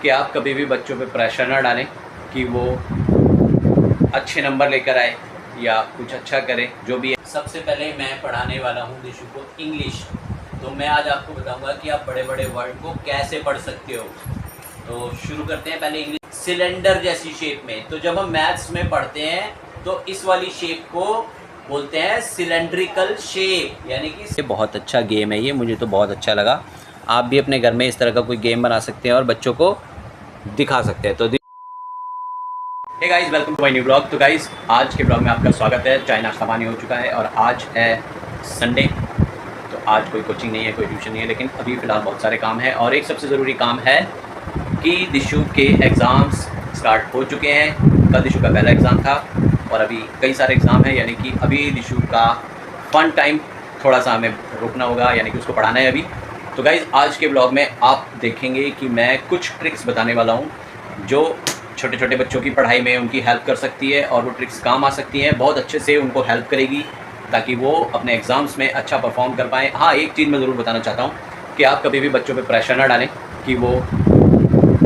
कि आप कभी भी बच्चों पे प्रेशर ना डालें कि वो अच्छे नंबर लेकर आए या कुछ अच्छा करें, जो भी है। सबसे पहले मैं पढ़ाने वाला हूँ दिशु को इंग्लिश। तो मैं आज आपको बताऊंगा कि आप बड़े बड़े वर्ड को कैसे पढ़ सकते हो। तो शुरू करते हैं। पहले इंग्लिश सिलेंडर जैसी शेप में। तो जब हम मैथ्स में पढ़ते हैं तो इस वाली शेप को बोलते हैं सिलेंड्रिकल शेप, यानी कि बहुत अच्छा गेम है ये, मुझे तो बहुत अच्छा लगा। आप भी अपने घर में इस तरह का कोई गेम बना सकते हैं और बच्चों को दिखा सकते हैं। तो hey guys, welcome to my new blog. तो गाइस, आज के ब्लॉग में आपका स्वागत है। चाय नाश्ता पानी हो चुका है और आज है संडे। तो आज कोई कोचिंग नहीं है, कोई ट्यूशन नहीं है, लेकिन अभी फ़िलहाल बहुत सारे काम हैं। और एक सबसे ज़रूरी काम है कि दिशु के एग्ज़ाम्स स्टार्ट हो चुके हैं। कल दिशु का पहला एग्ज़ाम था और अभी कई सारे एग्ज़ाम हैं, यानी कि अभी दिशु का फ़न टाइम थोड़ा सा हमें रुकना होगा, यानी कि उसको पढ़ाना है अभी। तो गाइज़, आज के ब्लॉग में आप देखेंगे कि मैं कुछ ट्रिक्स बताने वाला हूँ जो छोटे छोटे बच्चों की पढ़ाई में उनकी हेल्प कर सकती है, और वो ट्रिक्स काम आ सकती हैं, बहुत अच्छे से उनको हेल्प करेगी ताकि वो अपने एग्ज़ाम्स में अच्छा परफॉर्म कर पाएँ। हाँ, एक चीज़ मैं ज़रूर बताना चाहता हूँ कि आप कभी भी बच्चों पे प्रेशर ना डालें कि वो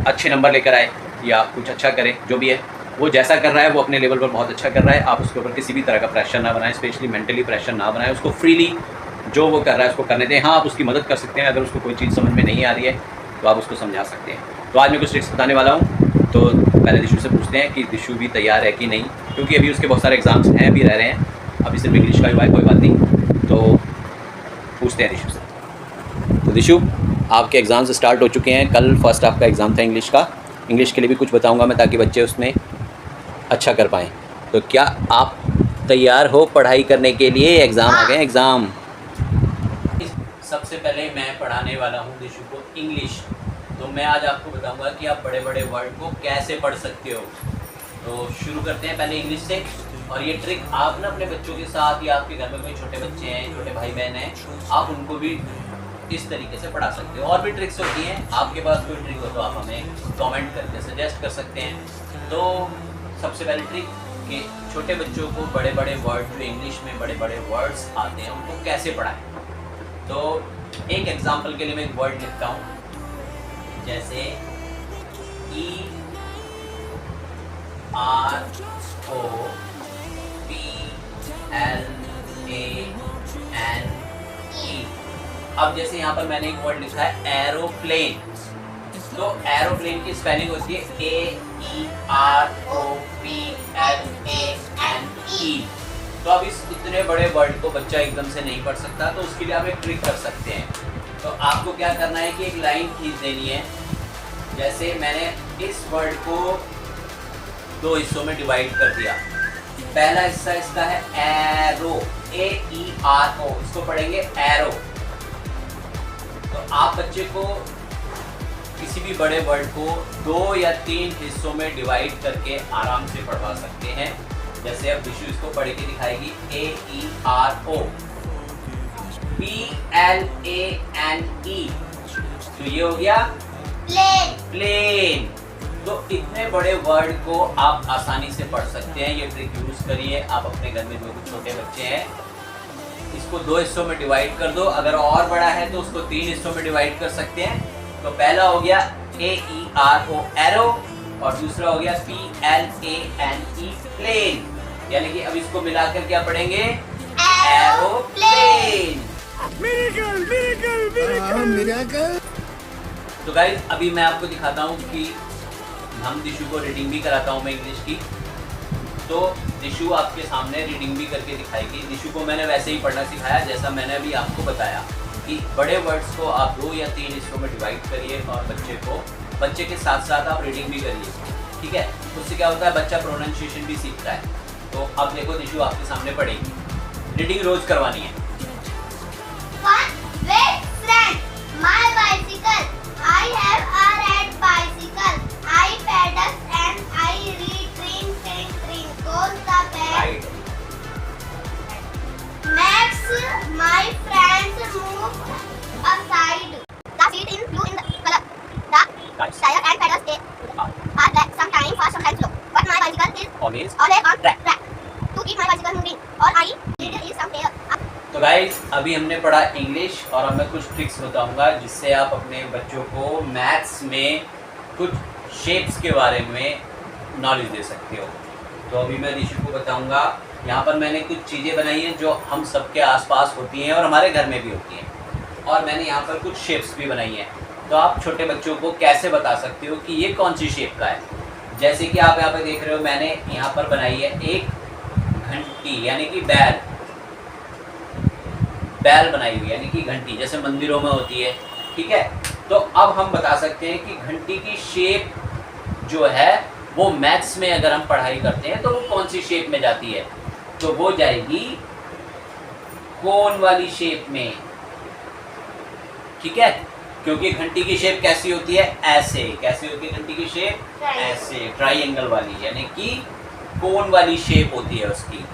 अच्छे नंबर लेकर आए या कुछ अच्छा करें, जो भी है। वो जैसा कर रहा है वो अपने लेवल पर बहुत अच्छा कर रहा है। आप उसके ऊपर किसी भी तरह का प्रेशर ना बनाएं, स्पेशली मेंटली प्रेशर ना बनाएं। उसको फ्रीली जो वो कर रहा है उसको करने दें। हाँ, आप उसकी मदद कर सकते हैं। अगर उसको कोई चीज़ समझ में नहीं आ रही है तो आप उसको समझा सकते हैं। तो आज मैं कुछ ट्रिक्स बताने वाला हूँ। तो पहले दिशु से पूछते हैं कि दिशु भी तैयार है कि नहीं, क्योंकि अभी उसके बहुत सारे एग्ज़ाम्स हैं, अभी रह रहे हैं। अभी सिर्फ इंग्लिश का हुआ है, कोई बात नहीं। तो पूछते हैं दिशु से। तो दिशु, आपके एग्ज़ाम्स स्टार्ट हो चुके हैं। कल फर्स्ट आपका एग्ज़ाम था इंग्लिश का। इंग्लिश के लिए भी कुछ बताऊँगा मैं, ताकि बच्चे उसमें अच्छा कर पाएँ। तो क्या आप तैयार हो पढ़ाई करने के लिए? एग्ज़ाम आ गए हैं, एग्ज़ाम। सबसे पहले मैं पढ़ाने वाला हूँ दिशु को इंग्लिश। तो मैं आज आपको बताऊंगा कि आप बड़े बड़े वर्ड को कैसे पढ़ सकते हो। तो शुरू करते हैं पहले इंग्लिश से। और ये ट्रिक आप ना अपने बच्चों के साथ, या आपके घर में कोई छोटे बच्चे हैं, छोटे भाई बहन हैं, आप उनको भी इस तरीके से पढ़ा सकते हो। और भी ट्रिक्स होती हैं। आपके पास कोई ट्रिक हो तो आप हमें कमेंट करके सजेस्ट कर सकते हैं। तो सबसे पहले ट्रिक कि छोटे बच्चों को बड़े बड़े वर्ड, जो इंग्लिश में बड़े बड़े वर्ड्स आते हैं, उनको कैसे पढ़ाएं। तो एक एग्जांपल के लिए मैं एक वर्ड लिखता हूँ, जैसे EROPLANE। अब जैसे यहाँ पर मैंने एक वर्ड लिखा है एरोप्लेन। तो एरोप्लेन की स्पेलिंग होती है AEROPLANE। तो अब इस इतने बड़े वर्ड को बच्चा एकदम से नहीं पढ़ सकता, तो उसके लिए आप एक ट्रिक कर सकते हैं। तो आपको क्या करना है कि एक लाइन खींच देनी है। जैसे मैंने इस वर्ड को दो हिस्सों में डिवाइड कर दिया। पहला हिस्सा इसका है एरो, AERO, इसको पढ़ेंगे एरो। तो आप बच्चे को किसी भी बड़े वर्ड को 2 या 3 हिस्सों में डिवाइड करके आराम से पढ़वा सकते हैं। जैसे अब दिशु इसको पढ़ के दिखाएगी AERO PLANE। तो ये हो गया प्लेन। तो इतने बड़े वर्ड को आप आसानी से पढ़ सकते हैं। ये ट्रिक यूज करिए। आप अपने घर में जो भी छोटे बच्चे हैं, इसको 2 हिस्सों में डिवाइड कर दो। अगर और बड़ा है तो उसको 3 हिस्सों में डिवाइड कर सकते हैं। तो पहला हो गया AERO एरो, और दूसरा हो गया PLANE प्लेन। यानी कि अब इसको मिलाकर क्या पढ़ेंगे? एरोप्लेन। तो गाइस, अभी मैं आपको दिखाता हूँ कि हम दिशु को रीडिंग भी कराता हूँ मैं इंग्लिश की। तो दिशु आपके सामने रीडिंग भी करके दिखाएगी। दिशु को मैंने वैसे ही पढ़ना सिखाया जैसा मैंने अभी आपको बताया, कि बड़े वर्ड्स को आप 2 या 3 हिस्सों में डिवाइड करिए और बच्चे के साथ साथ आप रीडिंग भी करिए। ठीक है? उससे क्या होता है, बच्चा प्रोनाउंसिएशन भी सीखता है। तो अब देखो, दिशु आपके सामने पढ़ेगी। रीडिंग रोज करवानी है। Fun with friends. My bicycle. I have a red bicycle. I pedal and I read. Train, train, train goes the bell. Next, my friends move aside. The seat in blue in the color. The tire and pedals are black. Sometimes fast, sometimes slow. But my bicycle is always on track. To keep my bicycle moving, or I need is some tail. तो guys, अभी हमने पढ़ा English, और अब मैं कुछ tricks बताऊंगा जिससे आप अपने बच्चों को मैथ्स में कुछ शेप्स के बारे में नॉलेज दे सकते हो। तो अभी मैं दिशु को बताऊंगा। यहाँ पर मैंने कुछ चीज़ें बनाई हैं जो हम सबके आसपास होती हैं और हमारे घर में भी होती हैं, और मैंने यहाँ पर कुछ शेप्स भी बनाई हैं। तो आप छोटे बच्चों को कैसे बता सकते हो कि ये कौन सी शेप का है। जैसे कि आप यहाँ पर देख रहे हो, मैंने यहाँ पर बनाई है एक घंटी यानी कि बैल बनाई हुई, यानी कि घंटी जैसे मंदिरों में होती है, ठीक है। तो अब हम बता सकते हैं कि घंटी की शेप जो है वो मैथ्स में अगर हम पढ़ाई करते हैं तो वो कौन सी शेप में जाती है, तो वो जाएगी कोन वाली शेप में, ठीक है। क्योंकि घंटी की शेप कैसी होती है, ऐसे। कैसी होती है घंटी की शेप, ऐसे, ट्राइंगल वाली, यानी कि कोन वाली शेप होती है उसकी,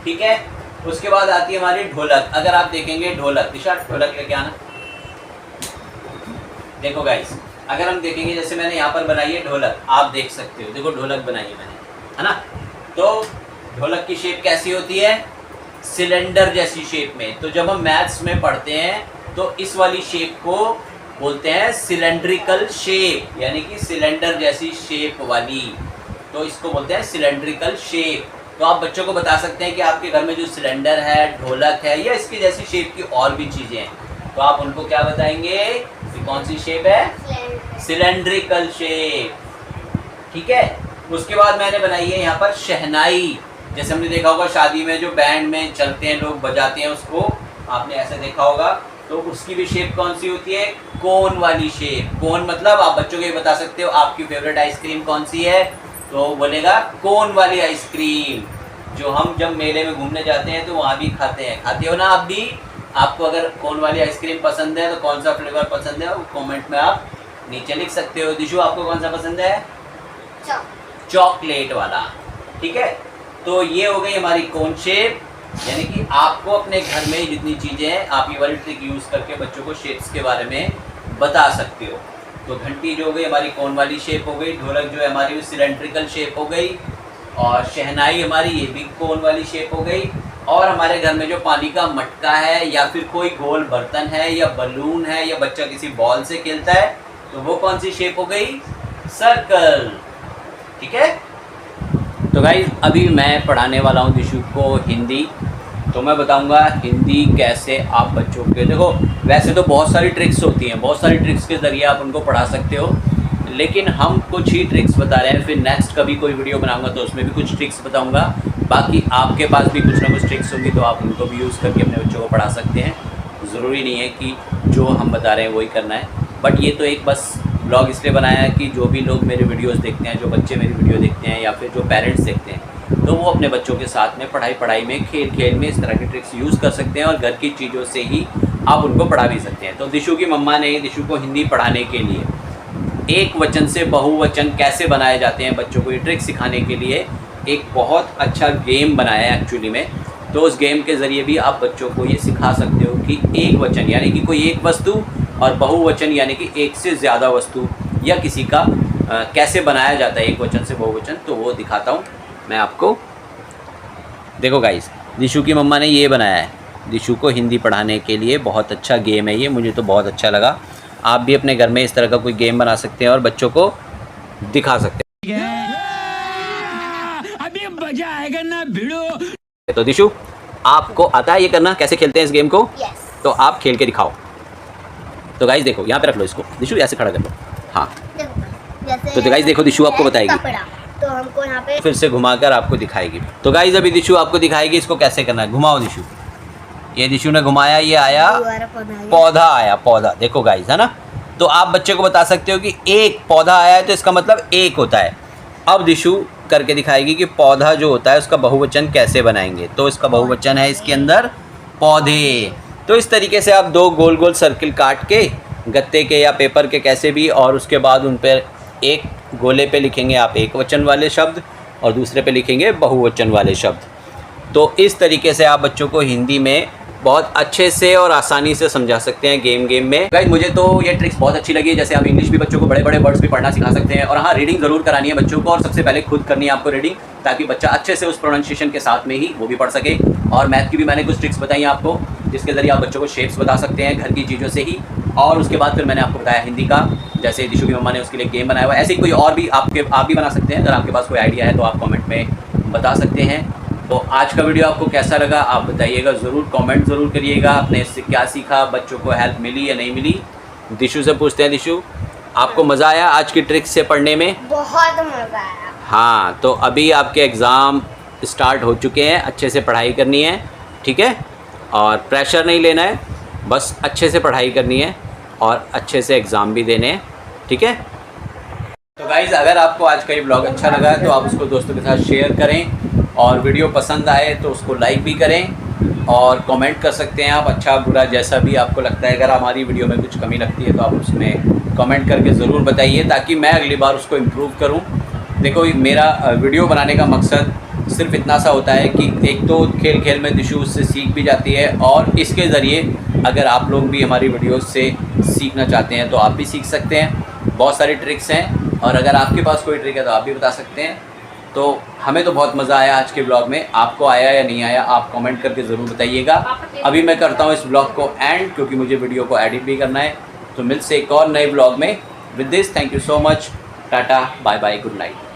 ठीक है। उसके बाद आती है हमारी ढोलक। अगर आप देखेंगे ढोलक, दिशा ढोलक लेके आना। देखो गाइस, अगर हम देखेंगे, जैसे मैंने यहाँ पर बनाई है ढोलक, आप देख सकते हो, देखो ढोलक बनाई है मैंने, है ना। तो ढोलक की शेप कैसी होती है, सिलेंडर जैसी शेप में। तो जब हम मैथ्स में पढ़ते हैं तो इस वाली शेप को बोलते हैं सिलेंड्रिकल शेप, यानी कि सिलेंडर जैसी शेप वाली, तो इसको बोलते हैं सिलेंड्रिकल शेप। तो आप बच्चों को बता सकते हैं कि आपके घर में जो सिलेंडर है, ढोलक है, या इसकी जैसी शेप की और भी चीज़ें हैं, तो आप उनको क्या बताएंगे, ये कौन सी शेप है, सिलेंड्रिकल शेप, ठीक है। उसके बाद मैंने बनाई है यहाँ पर शहनाई। जैसे हमने देखा होगा शादी में जो बैंड में चलते हैं लोग, बजाते हैं उसको, आपने ऐसे देखा होगा। तो उसकी भी शेप कौन सी होती है, कोन वाली शेप। कोन मतलब आप बच्चों को ये बता सकते हो आपकी फेवरेट आइसक्रीम कौन सी है, तो बोलेगा कोन वाली आइसक्रीम, जो हम जब मेले में घूमने जाते हैं तो वहाँ भी खाते हैं। खाते हो ना आप भी। आपको अगर कोन वाली आइसक्रीम पसंद है तो कौन सा फ्लेवर पसंद है वो कमेंट में आप नीचे लिख सकते हो। दिशु आपको कौन सा पसंद है, चॉकलेट वाला, ठीक है। तो ये हो गई हमारी कोन शेप, यानी कि आपको अपने घर में जितनी चीज़ें हैं आप ये वाली ट्रिक यूज़ करके बच्चों को शेप्स के बारे में बता सकते हो। तो घंटी जो हो गई हमारी कोन वाली शेप हो गई, ढोलक जो है हमारी वो सिलेंड्रिकल शेप हो गई, और शहनाई हमारी ये भी कोन वाली शेप हो गई। और हमारे घर में जो पानी का मटका है, या फिर कोई गोल बर्तन है, या बलून है, या बच्चा किसी बॉल से खेलता है, तो वो कौन सी शेप हो गई, सर्कल, ठीक है। तो गाइस अभी मैं पढ़ाने वाला हूँ दिशु को हिंदी। तो मैं बताऊंगा हिंदी कैसे आप बच्चों के, देखो वैसे तो बहुत सारी ट्रिक्स होती हैं, बहुत सारी ट्रिक्स के ज़रिए आप उनको पढ़ा सकते हो, लेकिन हम कुछ ही ट्रिक्स बता रहे हैं। फिर नेक्स्ट कभी कोई वीडियो बनाऊंगा तो उसमें भी कुछ ट्रिक्स बताऊंगा। बाकी आपके पास भी कुछ ना कुछ ट्रिक्स होंगी तो आप उनको भी यूज़ करके अपने बच्चों को पढ़ा सकते हैं। ज़रूरी नहीं है कि जो हम बता रहे हैं वही करना है, बट ये तो एक बस ब्लॉग इसलिए बनाया है कि जो भी लोग मेरे वीडियोस देखते हैं, जो बच्चे मेरी वीडियो देखते हैं, या फिर जो पेरेंट्स देखते हैं, तो वो अपने बच्चों के साथ में पढ़ाई में, खेल में इस तरह की ट्रिक्स यूज़ कर सकते हैं, और घर की चीज़ों से ही आप उनको पढ़ा भी सकते हैं। तो दिशु की मम्मा ने दिशु को हिंदी पढ़ाने के लिए एक वचन से बहुवचन कैसे बनाए जाते हैं, बच्चों को ये ट्रिक सिखाने के लिए एक बहुत अच्छा गेम बनाया है एक्चुअली में। तो उस गेम के ज़रिए भी आप बच्चों को ये सिखा सकते हो कि एक वचन यानी कि कोई एक वस्तु, और बहुवचन यानी कि एक से ज़्यादा वस्तु या किसी का कैसे बनाया जाता है एक वचन से बहुवचन। तो वो दिखाता हूँ मैं आपको। देखो गाइस, दिशु की मम्मा ने ये बनाया है दिशु को हिंदी पढ़ाने के लिए। बहुत अच्छा गेम है ये, मुझे तो बहुत अच्छा लगा। आप भी अपने घर में इस तरह का कोई गेम बना सकते हैं और बच्चों को दिखा सकते हैं। अभी मजा आएगा ना भिड़ो। तो दिशु आपको आता है ये करना, कैसे खेलते हैं इस गेम को? yes. तो आप खेल के दिखाओ। तो गाइस देखो, यहाँ पे रख लो इसको, दिशु ऐसे खड़ा कर लो। हाँ, तो गाइस देखो दिशु आपको बताएगी, तो हमको यहाँ पे फिर से घुमाकर आपको दिखाएगी। तो गाइस अभी दिशु आपको दिखाएगी इसको कैसे करना है। घुमाओ दिशु। ये दिशु ने घुमाया, ये आया पौधा, आया पौधा। देखो गाइस, है ना। तो आप बच्चे को बता सकते हो कि एक पौधा आया है तो इसका मतलब एक होता है। अब दिशु करके दिखाएगी कि पौधा जो होता है उसका बहुवचन कैसे बनाएंगे। तो इसका बहुवचन है इसके अंदर पौधे। तो इस तरीके से आप दो गोल गोल सर्किल काट के गत्ते के या पेपर के कैसे भी, और उसके बाद उन पर एक गोले पे लिखेंगे आप एक वचन वाले शब्द और दूसरे पे लिखेंगे बहुवचन वाले शब्द। तो इस तरीके से आप बच्चों को हिंदी में बहुत अच्छे से और आसानी से समझा सकते हैं गेम में। गाइस मुझे तो ये ट्रिक्स बहुत अच्छी लगी। जैसे आप इंग्लिश भी बच्चों को बड़े बड़े वर्ड्स भी पढ़ना सिखा सकते हैं, और हाँ, रीडिंग ज़रूर करानी है बच्चों को, और सबसे पहले खुद करनी है आपको रीडिंग, ताकि बच्चा अच्छे से उस प्रोनाउंसिएशन के साथ में ही वो भी पढ़ सके। और मैथ की भी मैंने कुछ ट्रिक्स बताई आपको, जिसके ज़रिए आप बच्चों को शेप्स बता सकते हैं घर की चीज़ों से ही। और उसके बाद फिर मैंने आपको बताया हिंदी का, जैसे दिशु की मम्मा ने उसके लिए गेम बनाया हुआ है, ऐसे ही कोई और भी आप भी बना सकते हैं। अगर आपके पास कोई आइडिया है तो आप कमेंट में बता सकते हैं। तो आज का वीडियो आपको कैसा लगा आप बताइएगा ज़रूर, कमेंट ज़रूर करिएगा। आपने इससे क्या सीखा, बच्चों को हेल्प मिली या नहीं मिली। दिशु से पूछते हैं, दिशु आपको मज़ा आया आज की ट्रिक्स से पढ़ने में? बहुत मजा आया। हाँ, तो अभी आपके एग्ज़ाम स्टार्ट हो चुके हैं, अच्छे से पढ़ाई करनी है, ठीक है, और प्रेशर नहीं लेना है, बस अच्छे से पढ़ाई करनी है और अच्छे से एग्ज़ाम भी देने हैं, ठीक है। तो गाइज़, अगर आपको आज का ये ब्लॉग अच्छा लगा है तो आप उसको दोस्तों के साथ शेयर करें, और वीडियो पसंद आए तो उसको लाइक भी करें और कमेंट कर सकते हैं आप, अच्छा बुरा जैसा भी आपको लगता है। अगर हमारी वीडियो में कुछ कमी लगती है तो आप उसमें कमेंट करके ज़रूर बताइए, ताकि मैं अगली बार उसको इम्प्रूव करूँ। देखो, मेरा वीडियो बनाने का मकसद सिर्फ इतना सा होता है कि एक तो खेल खेल में दिशु उससे सीख भी जाती है, और इसके ज़रिए अगर आप लोग भी हमारी वीडियोस से सीखना चाहते हैं तो आप भी सीख सकते हैं। बहुत सारी ट्रिक्स हैं, और अगर आपके पास कोई ट्रिक है तो आप भी बता सकते हैं। तो हमें तो बहुत मज़ा आया आज के ब्लॉग में, आपको आया या नहीं आया आप कमेंट करके ज़रूर बताइएगा। अभी मैं करता हूँ इस ब्लॉग को एंड, क्योंकि मुझे वीडियो को एडिट भी करना है। तो मिलते एक और नए ब्लॉग में। With this, thank you so much, tata, bye bye, good night.